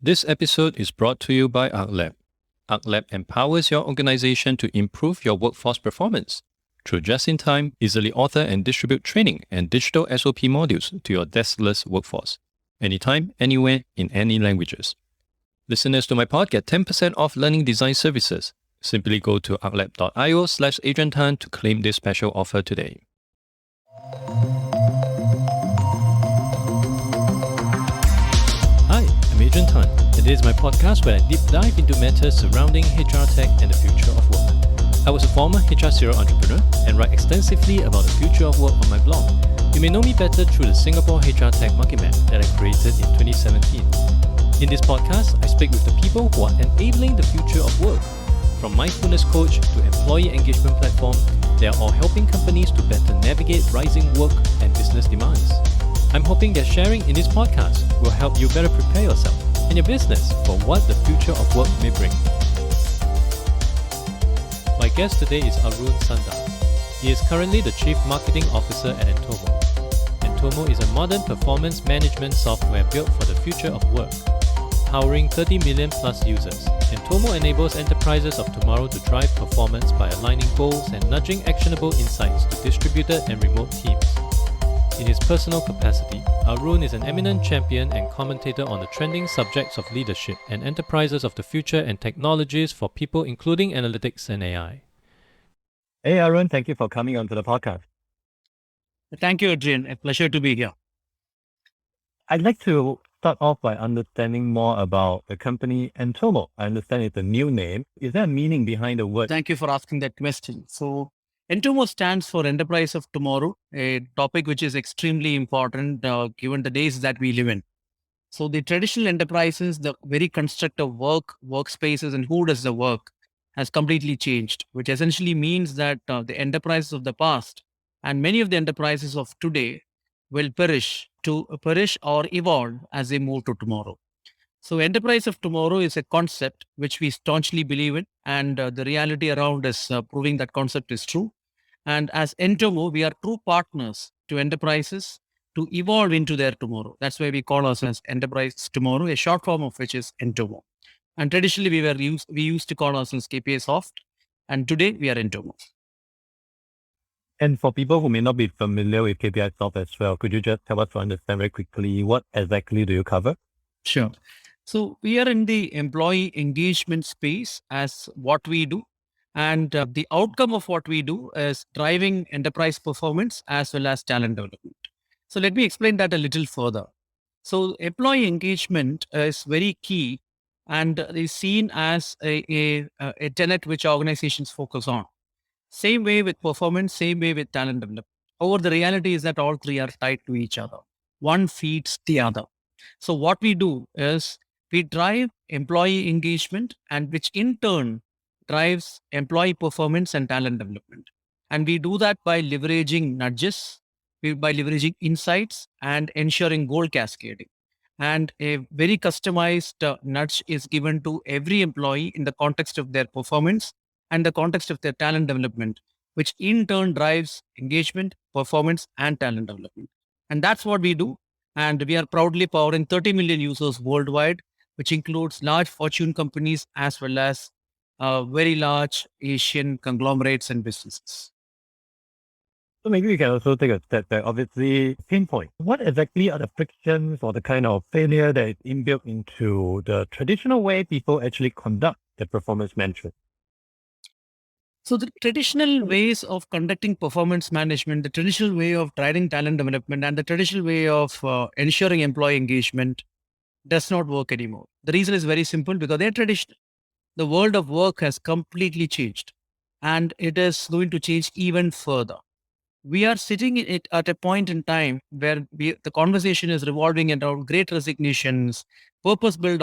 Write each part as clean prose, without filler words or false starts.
This episode is brought to you by ArcLab. ArcLab empowers your organization to improve your workforce performance through just-in-time, easily author and distribute training and digital SOP modules to your deskless workforce, anytime, anywhere, in any languages. Listeners to my pod get 10% off learning design services. Simply go to arclab.io/Adrian Tan to claim this special offer today. Hi, I'm Adrian Tan, and this is my podcast where I deep dive into matters surrounding HR tech and the future of work. I was a former HR serial entrepreneur and write extensively about the future of work on my blog. You may know me better through the Singapore HR Tech Market Map that I created in 2017. In this podcast, I speak with the people who are enabling the future of work. From mindfulness coach to employee engagement platform, they are all helping companies to better navigate rising work and business demands. I'm hoping that sharing in this podcast will help you better prepare yourself and your business for what the future of work may bring. My guest today is Arun Sundar. He is currently the Chief Marketing Officer at entomo. entomo is a modern performance management software built for the future of work. Powering 30 million plus users, entomo enables enterprises of tomorrow to drive performance by aligning goals and nudging actionable insights to distributed and remote teams. In his personal capacity, Arun is an eminent champion and commentator on the trending subjects of leadership and enterprises of the future and technologies for people including analytics and AI. Hey Arun, thank you for coming onto the podcast. Thank you, Adrian. A pleasure to be here. I'd like to start off by understanding more about the company entomo. I understand it's a new name. Is there a meaning behind the word? Thank you for asking that question. So, entomo stands for Enterprise of Tomorrow, a topic which is extremely important given the days that we live in. So, the traditional enterprises, the very construct of work, workspaces, and who does the work has completely changed, which essentially means that the enterprises of the past and many of the enterprises of today will perish or evolve as they move to tomorrow. So enterprise of tomorrow is a concept which we staunchly believe in, and the reality around us proving that concept is true. And as entomo, we are true partners to enterprises to evolve into their tomorrow. That's why we call ourselves enterprise tomorrow, a short form of which is entomo. And traditionally we used to call ourselves KPI Soft, and today we are entomo. And for people who may not be familiar with KPI Soft as well, could you just help us to understand very quickly what exactly do you cover? Sure. So we are in the employee engagement space as what we do. And the outcome of what we do is driving enterprise performance as well as talent development. So let me explain that a little further. So employee engagement is very key and is seen as a tenet which organizations focus on. Same way with performance, same way with talent development. However, the reality is that all three are tied to each other. One feeds the other. So what we do is we drive employee engagement, and which in turn drives employee performance and talent development. And we do that by leveraging nudges, by leveraging insights and ensuring goal cascading. And a very customized nudge is given to every employee in the context of their performance and the context of their talent development, which in turn drives engagement, performance, and talent development. And that's what we do. And we are proudly powering 30 million users worldwide, which includes large Fortune companies as well as very large Asian conglomerates and businesses. So maybe we can also take a step back, obviously pinpoint. What exactly are the frictions or the kind of failure that is inbuilt into the traditional way people actually conduct the performance management? So the traditional ways of conducting performance management, the traditional way of driving talent development, and the traditional way of ensuring employee engagement does not work anymore. The reason is very simple, because they're traditional. The world of work has completely changed, and it is going to change even further. We are sitting at a point in time where the conversation is revolving around great resignations, purpose-led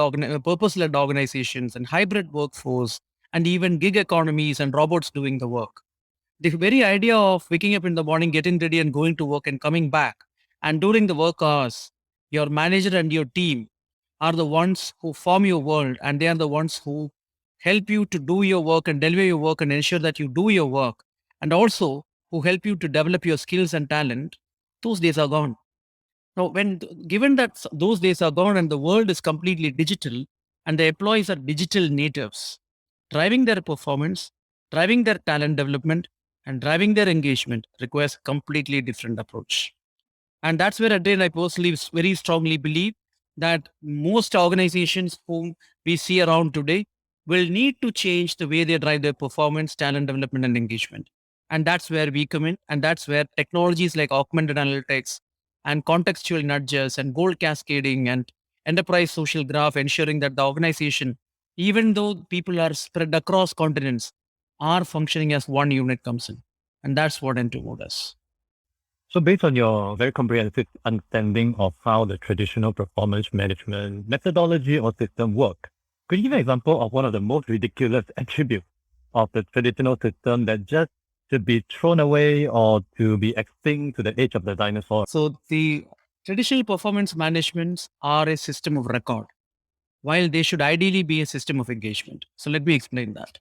organizations, and hybrid workforce, and even gig economies and robots doing the work. The very idea of waking up in the morning, getting ready and going to work and coming back, and during the work hours, your manager and your team are the ones who form your world, and they are the ones who help you to do your work and deliver your work and ensure that you do your work, and also who help you to develop your skills and talent. Those days are gone. Now, given that those days are gone and the world is completely digital and the employees are digital natives, driving their performance, driving their talent development, and driving their engagement requires a completely different approach. And that's where, again, I personally very strongly believe that most organizations whom we see around today will need to change the way they drive their performance, talent development, and engagement. And that's where we come in. And that's where technologies like augmented analytics and contextual nudges and goal cascading and enterprise social graph, ensuring that the organization, even though people are spread across continents, are functioning as one unit comes in. And that's what entomo does. So based on your very comprehensive understanding of how the traditional performance management methodology or system work, could you give an example of one of the most ridiculous attributes of the traditional system that just should be thrown away or to be extinct to the age of the dinosaur? So the traditional performance managements are a system of record, while they should ideally be a system of engagement. So let me explain that.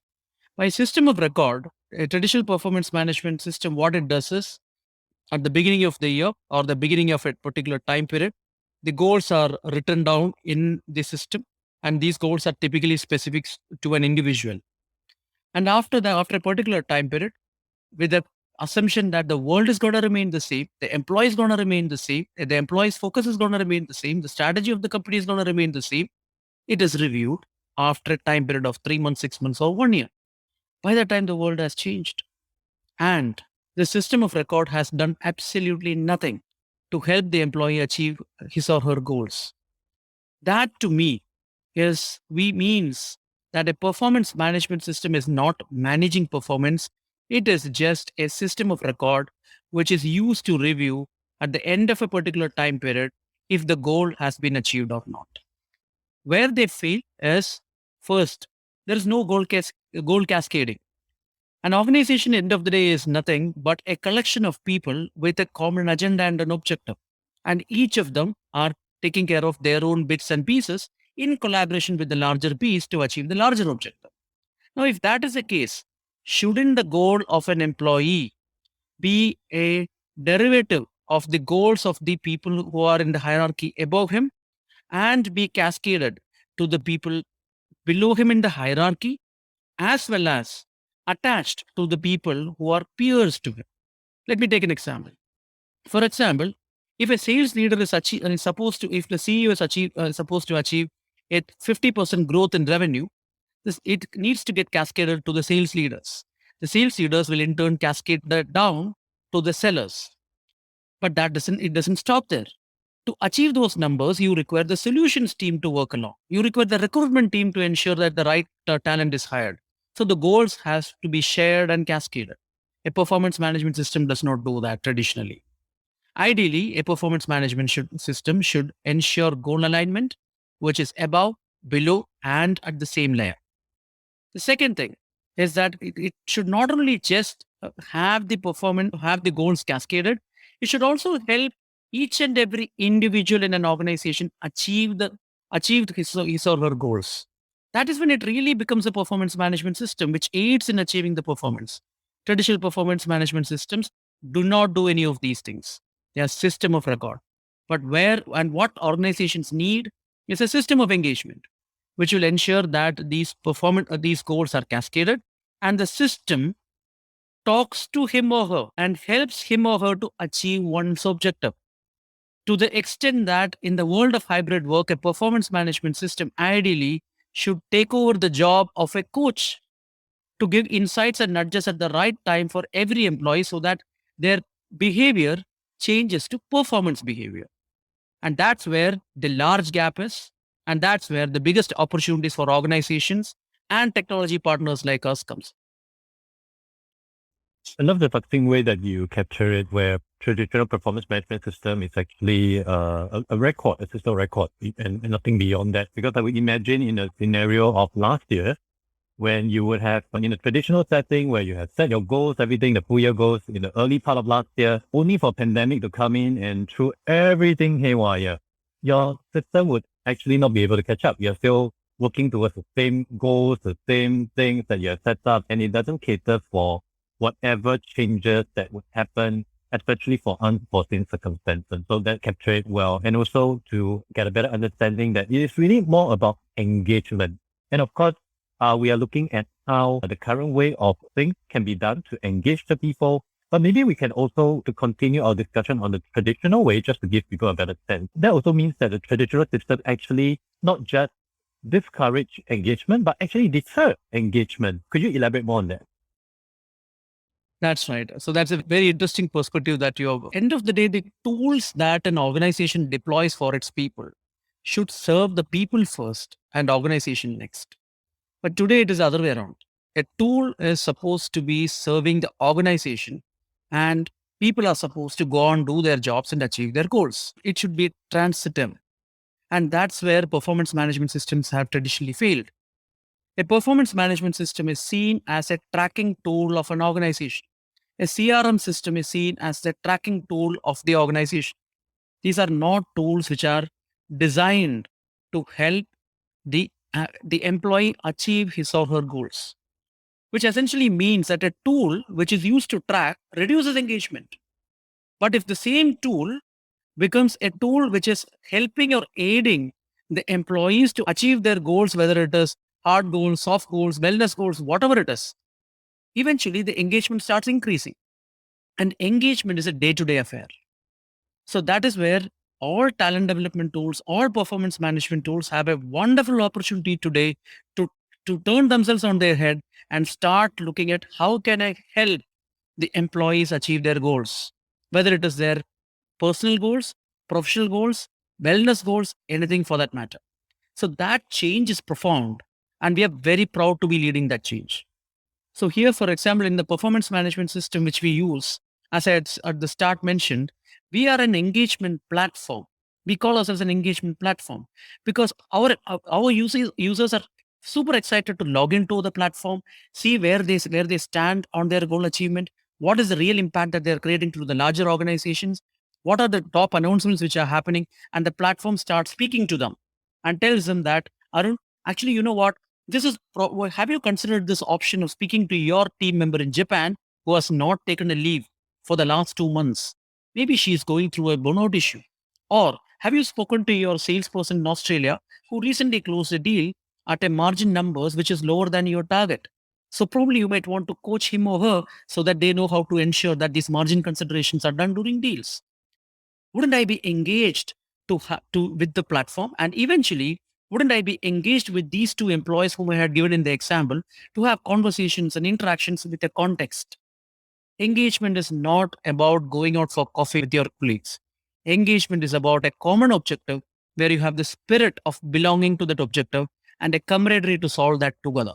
By system of record, a traditional performance management system, what it does is at the beginning of the year or the beginning of a particular time period, the goals are written down in the system, and these goals are typically specific to an individual. And after a particular time period, with the assumption that the world is going to remain the same, the employee is going to remain the same, the employee's focus is going to remain the same, the strategy of the company is going to remain the same, it is reviewed after a time period of 3 months, 6 months, or 1 year. By the time the world has changed, and the system of record has done absolutely nothing to help the employee achieve his or her goals. That to me means that a performance management system is not managing performance. It is just a system of record which is used to review at the end of a particular time period if the goal has been achieved or not. Where they fail is, first, there is no goal cascading. An organization, end of the day, is nothing but a collection of people with a common agenda and an objective. And each of them are taking care of their own bits and pieces in collaboration with the larger piece to achieve the larger objective. Now, if that is the case, shouldn't the goal of an employee be a derivative of the goals of the people who are in the hierarchy above him and be cascaded to the people below him in the hierarchy, as well as attached to the people who are peers to him? Let me take an example. For example, if a sales leader is supposed to, if the CEO is supposed to achieve a 50% growth in revenue, it needs to get cascaded to the sales leaders. The sales leaders will in turn cascade that down to the sellers. But it doesn't stop there. To achieve those numbers, you require the solutions team to work along. You require the recruitment team to ensure that the right talent is hired. So the goals has to be shared and cascaded. A performance management system does not do that traditionally. Ideally, a performance management system should ensure goal alignment, which is above, below, and at the same layer. The second thing is that it should not only just have the goals cascaded, it should also help each and every individual in an organization achieve his or her goals. That is when it really becomes a performance management system which aids in achieving the performance. Traditional performance management systems do not do any of these things. They are system of record. But where and what organizations need is a system of engagement, which will ensure that these goals are cascaded and the system talks to him or her and helps him or her to achieve one's objective. To the extent that in the world of hybrid work, a performance management system ideally should take over the job of a coach to give insights and nudges at the right time for every employee so that their behavior changes to performance behavior. And that's where the large gap is. And that's where the biggest opportunities for organizations and technology partners like us comes. I love the succinct way that you capture it, where traditional performance management system is actually a record, a system record, and nothing beyond that. Because I would imagine in a scenario of last year, when you would have, in a traditional setting where you have set your goals, everything, the full year goals in the early part of last year, only for pandemic to come in and throw everything haywire, your system would actually not be able to catch up. You're still working towards the same goals, the same things that you have set up, and it doesn't cater for whatever changes that would happen especially for unforeseen circumstances. So that capture it well. And also to get a better understanding that it is really more about engagement. And of course, we are looking at how the current way of things can be done to engage the people. But maybe we can also to continue our discussion on the traditional way just to give people a better sense. That also means that the traditional system actually not just discourage engagement, but actually deter engagement. Could you elaborate more on that? That's right. So that's a very interesting perspective that you have. End of the day, the tools that an organization deploys for its people should serve the people first and organization next. But today it is the other way around. A tool is supposed to be serving the organization and people are supposed to go on, do their jobs and achieve their goals. It should be transitive. And that's where performance management systems have traditionally failed. A performance management system is seen as a tracking tool of an organization. A CRM system is seen as the tracking tool of the organization. These are not tools which are designed to help the employee achieve his or her goals, which essentially means that a tool which is used to track reduces engagement. But if the same tool becomes a tool which is helping or aiding the employees to achieve their goals, whether it is hard goals, soft goals, wellness goals, whatever it is, eventually the engagement starts increasing. And engagement is a day-to-day affair. So that is where all talent development tools, all performance management tools have a wonderful opportunity today to, to turn themselves on their head and start looking at how can I help the employees achieve their goals, whether it is their personal goals, professional goals, wellness goals, anything for that matter. So that change is profound and we are very proud to be leading that change. So here, for example, in the performance management system which we use, as I had at the start mentioned, we are an engagement platform. We call ourselves an engagement platform because our users are super excited to log into the platform, see where they stand on their goal achievement, what is the real impact that they're creating to the larger organizations, what are the top announcements which are happening, and the platform starts speaking to them and tells them that, Arun, actually, you know what? Have you considered this option of speaking to your team member in Japan who has not taken a leave for the last 2 months? Maybe she is going through a burnout issue. Or have you spoken to your salesperson in Australia who recently closed a deal at a margin numbers which is lower than your target? So probably you might want to coach him or her so that they know how to ensure that these margin considerations are done during deals. Wouldn't I be engaged with the platform? And eventually, wouldn't I be engaged with these two employees whom I had given in the example to have conversations and interactions with a context? Engagement is not about going out for coffee with your colleagues. Engagement is about a common objective where you have the spirit of belonging to that objective and a camaraderie to solve that together.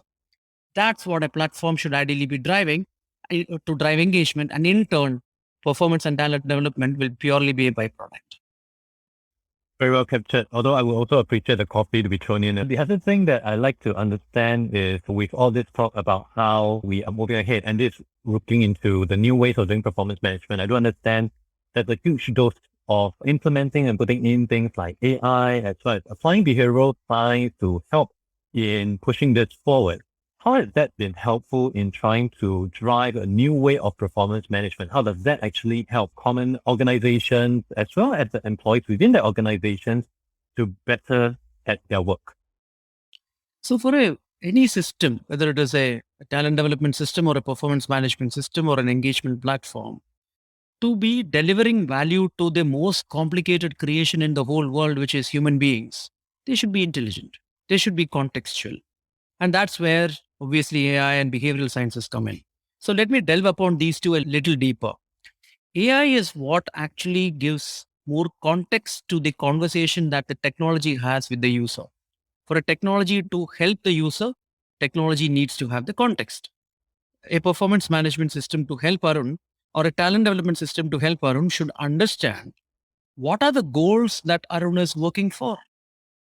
That's what a platform should ideally be driving to drive engagement. And in turn, performance and talent development will purely be a byproduct. Very well captured. Although I would also appreciate the coffee to be thrown in. And the other thing that I like to understand is with all this talk about how we are moving ahead and this looking into the new ways of doing performance management, I do understand that the huge dose of implementing and putting in things like AI as well as applying behavioral science to help in pushing this forward. How has that been helpful in trying to drive a new way of performance management? How does that actually help common organizations as well as the employees within the organizations to better at their work? So for any system, whether it is a talent development system or a performance management system or an engagement platform, to be delivering value to the most complicated creation in the whole world, which is human beings, they should be intelligent. They should be contextual. And that's where obviously AI and behavioral sciences come in. So let me delve upon these two a little deeper. AI is what actually gives more context to the conversation that the technology has with the user. For a technology to help the user, technology needs to have the context. A performance management system to help Arun or a talent development system to help Arun should understand what are the goals that Arun is working for.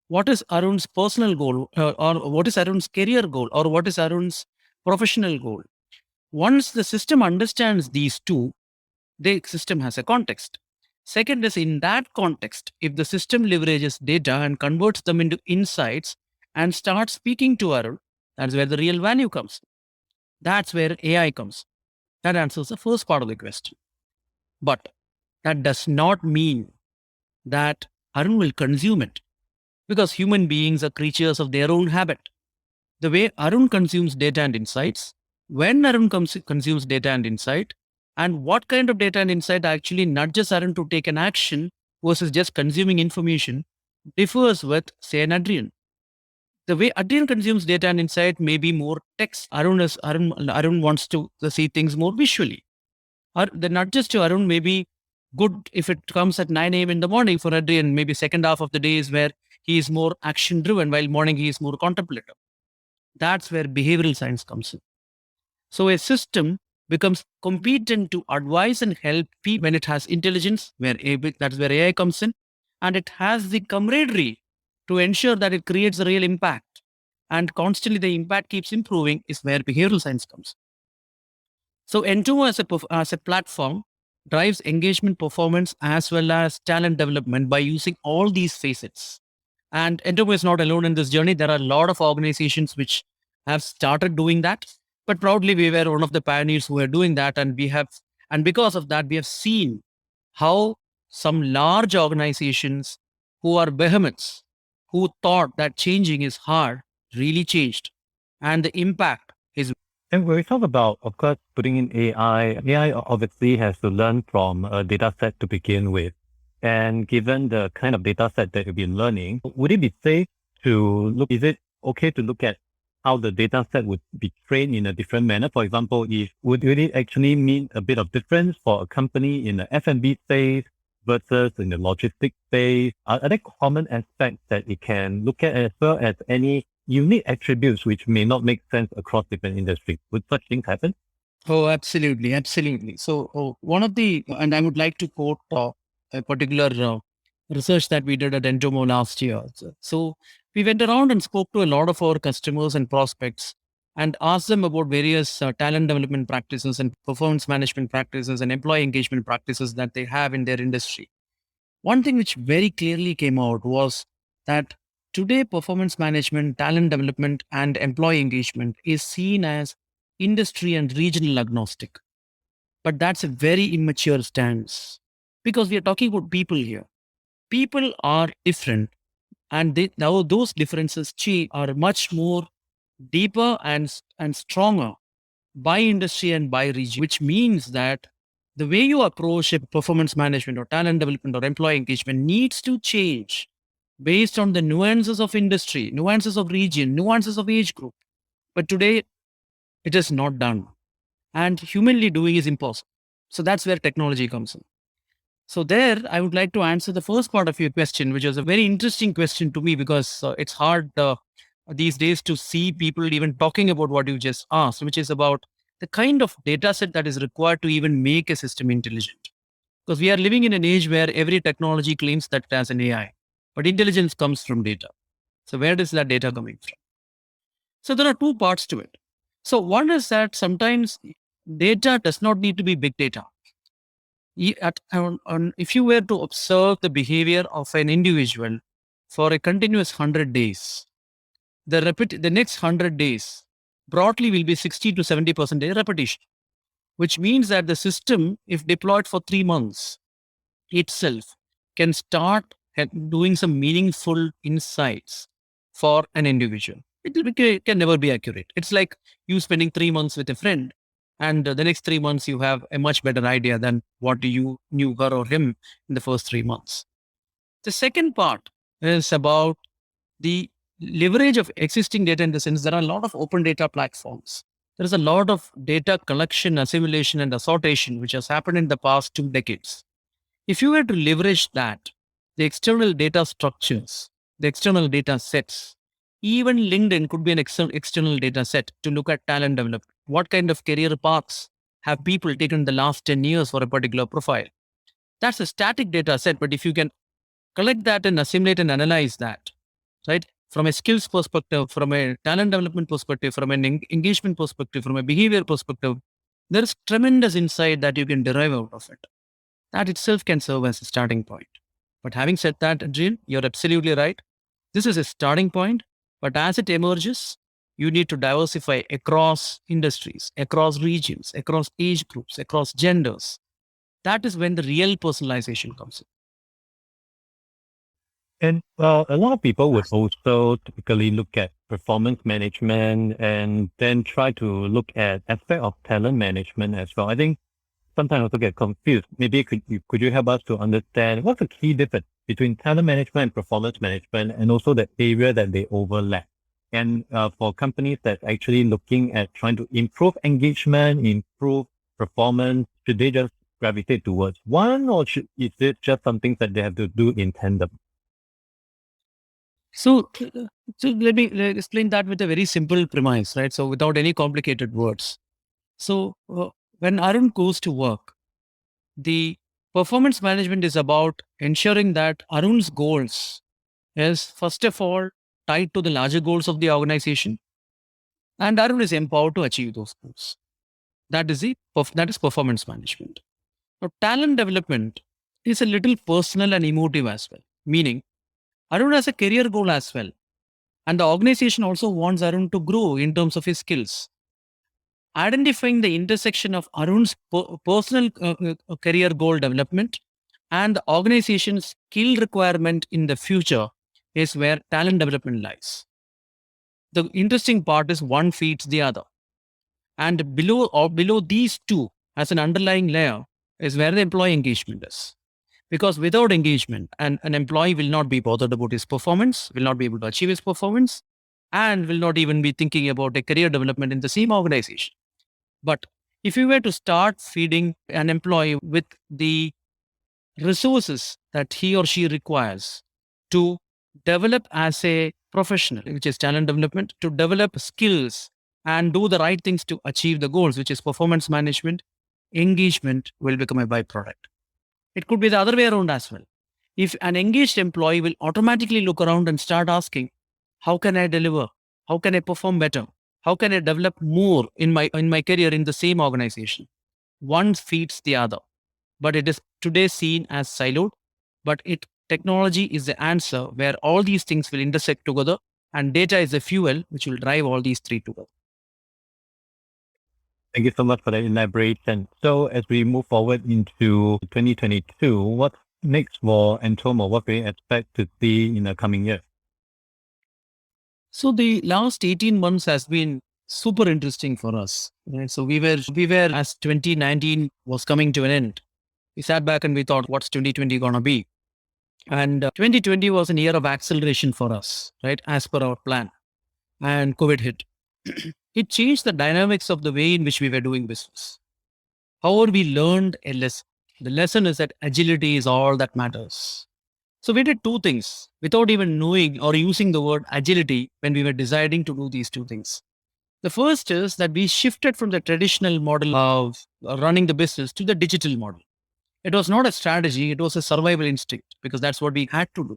What is Arun's personal goal or what is Arun's career goal or what is Arun's professional goal? Once the system understands these two, the system has a context. Second is in that context, if the system leverages data and converts them into insights and starts speaking to Arun, that's where the real value comes. That's where AI comes. That answers the first part of the question. But that does not mean that Arun will consume it, because human beings are creatures of their own habit. The way Arun consumes data and insights, when Arun consumes data and insight, and what kind of data and insight actually nudges Arun to take an action versus just consuming information, differs with, say, an Adrian. The way Adrian consumes data and insight may be more text. Arun wants to see things more visually. Or the nudges to Arun may be good if it comes at 9 a.m. in the morning. For Adrian, maybe second half of the day is where he is more action driven, while morning he is more contemplative. That's where behavioral science comes in. So a system becomes competent to advise and help people when it has intelligence, that's where AI comes in, and it has the camaraderie to ensure that it creates a real impact. And constantly the impact keeps improving is where behavioral science comes. So entomo as a platform drives engagement, performance, as well as talent development by using all these facets. And entomo is not alone in this journey. There are a lot of organizations which have started doing that, but proudly we were one of the pioneers who were doing that. And because of that, we have seen how some large organizations who are behemoths, who thought that changing is hard, really changed. And the impact is. And when we talk about, of course, putting in AI obviously has to learn from a data set to begin with. And given the kind of data set that you've been learning, would it be safe to look, is it okay to look at how the data set would be trained in a different manner? For example, would it actually mean a bit of difference for a company in the F&B space versus in the logistics space? Are there common aspects that it can look at, as well as any unique attributes which may not make sense across different industries? Would such things happen? Oh, absolutely. Absolutely. So and I would like to quote a particular research that we did at Entomo last year. So we went around and spoke to a lot of our customers and prospects and asked them about various talent development practices and performance management practices and employee engagement practices that they have in their industry. One thing which very clearly came out was that today performance management, talent development, and employee engagement is seen as industry and regional agnostic. But that's a very immature stance, because we are talking about people here. People are different, and now those differences are much more deeper and stronger by industry and by region, which means that the way you approach a performance management or talent development or employee engagement needs to change based on the nuances of industry, nuances of region, nuances of age group. But today, it is not done. And humanly doing is impossible. So that's where technology comes in. So there, I would like to answer the first part of your question, which was a very interesting question to me, because it's hard these days to see people even talking about what you just asked, which is about the kind of data set that is required to even make a system intelligent. Because we are living in an age where every technology claims that it has an AI, but intelligence comes from data. So where does that data coming from? So there are two parts to it. So one is that sometimes data does not need to be big data. If you were to observe the behavior of an individual for a continuous 100 days, the next 100 days broadly will be 60 to 70% repetition, which means that the system, if deployed for 3 months itself, can start doing some meaningful insights for an individual. It can never be accurate. It's like you spending 3 months with a friend, and the next 3 months you have a much better idea than what you knew her or him in the first 3 months. The second part is about the leverage of existing data, in the sense there are a lot of open data platforms. There is a lot of data collection, assimilation, and assortation which has happened in the past 2 decades. If you were to leverage that, the external data structures, the external data sets, even LinkedIn could be an external data set to look at talent development. What kind of career paths have people taken the last 10 years for a particular profile? That's a static data set, but if you can collect that and assimilate and analyze that, right, from a skills perspective, from a talent development perspective, from an engagement perspective, from a behavior perspective, there is tremendous insight that you can derive out of it. That itself can serve as a starting point. But having said that, Adrian, you're absolutely right. This is a starting point, but as it emerges, you need to diversify across industries, across regions, across age groups, across genders, that is when the real personalization comes in. And a lot of people would also typically look at performance management and then try to look at aspect of talent management as well. I think sometimes also get confused. Maybe could you help us to understand what's the key difference between talent management and performance management, and also the area that they overlap? And for companies that actually looking at trying to improve engagement, improve performance, should they just gravitate towards one, or is it just something that they have to do in tandem? So, let me explain that with a very simple premise, right? So without any complicated words. So when Arun goes to work, the performance management is about ensuring that Arun's goals is first of all tied to the larger goals of the organization, and Arun is empowered to achieve those goals. That is performance management. Now, talent development is a little personal and emotive as well. Meaning, Arun has a career goal as well, and the organization also wants Arun to grow in terms of his skills. Identifying the intersection of Arun's personal career goal development and the organization's skill requirement in the future is where talent development lies. The interesting part is one feeds the other. And below these two, as an underlying layer, is where the employee engagement is. Because without engagement, an employee will not be bothered about his performance, will not be able to achieve his performance, and will not even be thinking about a career development in the same organization. But if you were to start feeding an employee with the resources that he or she requires to develop as a professional, which is talent development, to develop skills and do the right things to achieve the goals, which is performance management, engagement will become a byproduct. It could be the other way around as well. If an engaged employee will automatically look around and start asking, how can I deliver? How can I perform better? How can I develop more in my career in the same organization? One feeds the other, but it is today seen as siloed. But technology is the answer where all these things will intersect together, and data is the fuel which will drive all these three together. Thank you so much for that elaboration. So as we move forward into 2022, what's next for entomo? What we expect to see in the coming year? So the last 18 months has been super interesting for us. Right? So we were as 2019 was coming to an end, we sat back and we thought, what's 2020 gonna be? And 2020 was a year of acceleration for us, right? As per our plan. And COVID hit. It changed the dynamics of the way in which we were doing business. However, we learned a lesson. The lesson is that agility is all that matters. So we did two things without even knowing or using the word agility when we were deciding to do these two things. The first is that we shifted from the traditional model of running the business to the digital model. It was not a strategy, it was a survival instinct because that's what we had to do.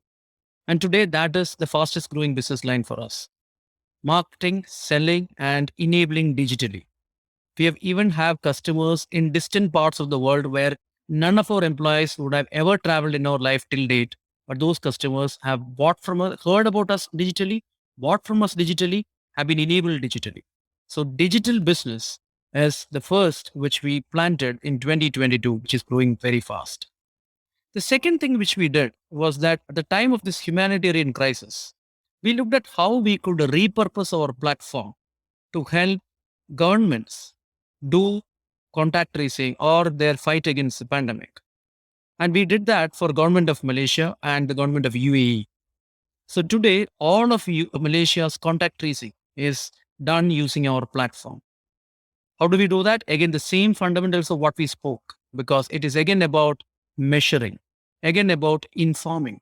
And today, that is the fastest growing business line for us. Marketing, selling, and enabling digitally. We have even have customers in distant parts of the world where none of our employees would have ever traveled in our life till date. But those customers have bought from us, heard about us digitally, bought from us digitally, have been enabled digitally. So digital business is the first which we planted in 2022, which is growing very fast. The second thing which we did was that at the time of this humanitarian crisis, we looked at how we could repurpose our platform to help governments do contact tracing or their fight against the pandemic. And we did that for government of Malaysia and the government of UAE. So today, all of Malaysia's contact tracing is done using our platform. How do we do that? Again, the same fundamentals of what we spoke, because it is again about measuring, again about informing,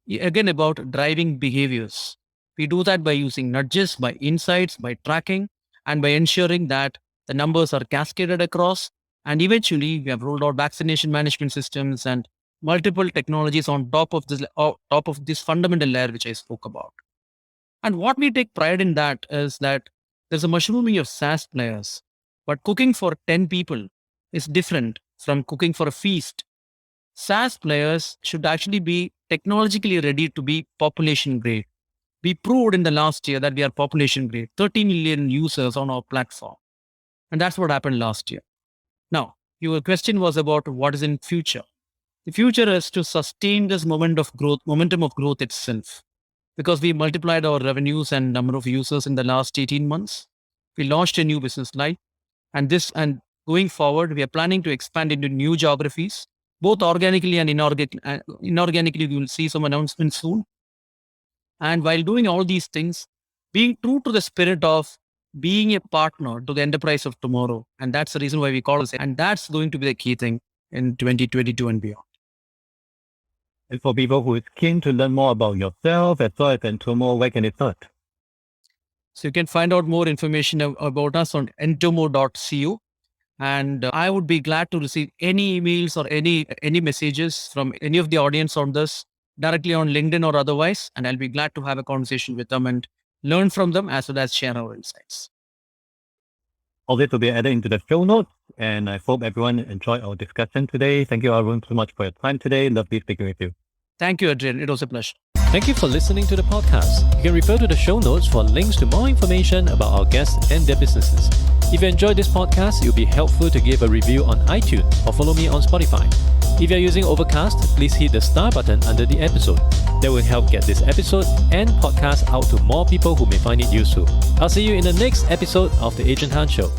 again about driving behaviors. We do that by using nudges, by insights, by tracking, and by ensuring that the numbers are cascaded across. And eventually, we have rolled out vaccination management systems and multiple technologies on top of this fundamental layer which I spoke about. And what we take pride in that is that there's a mushrooming of SaaS players, but cooking for 10 people is different from cooking for a feast. SaaS players should actually be technologically ready to be population grade. We proved in the last year that we are population grade, 13 million users on our platform. And that's what happened last year. Now, your question was about what is in future. The future is to sustain this momentum of growth itself, because we multiplied our revenues and number of users in the last 18 months. We launched a new business line, and going forward, we are planning to expand into new geographies, both organically and inorganically. We will see some announcements soon. And while doing all these things, being true to the spirit of being a partner to the enterprise of tomorrow. And that's the reason why we call it. And that's going to be the key thing in 2022 and beyond. And for people who is keen to learn more about yourself as well as Entomo, where can they start? So you can find out more information about us on entomo.co. And I would be glad to receive any emails or any messages from any of the audience on this directly on LinkedIn or otherwise. And I'll be glad to have a conversation with them and learn from them as well as share our insights. All this will be added into the show notes. And I hope everyone enjoyed our discussion today. Thank you, Arun, so much for your time today. Lovely speaking with you. Thank you, Adrian. It was a pleasure. Thank you for listening to the podcast. You can refer to the show notes for links to more information about our guests and their businesses. If you enjoyed this podcast, it would be helpful to give a review on iTunes or follow me on Spotify. If you're using Overcast, please hit the star button under the episode. That will help get this episode and podcast out to more people who may find it useful. I'll see you in the next episode of The Adrian Tan Show.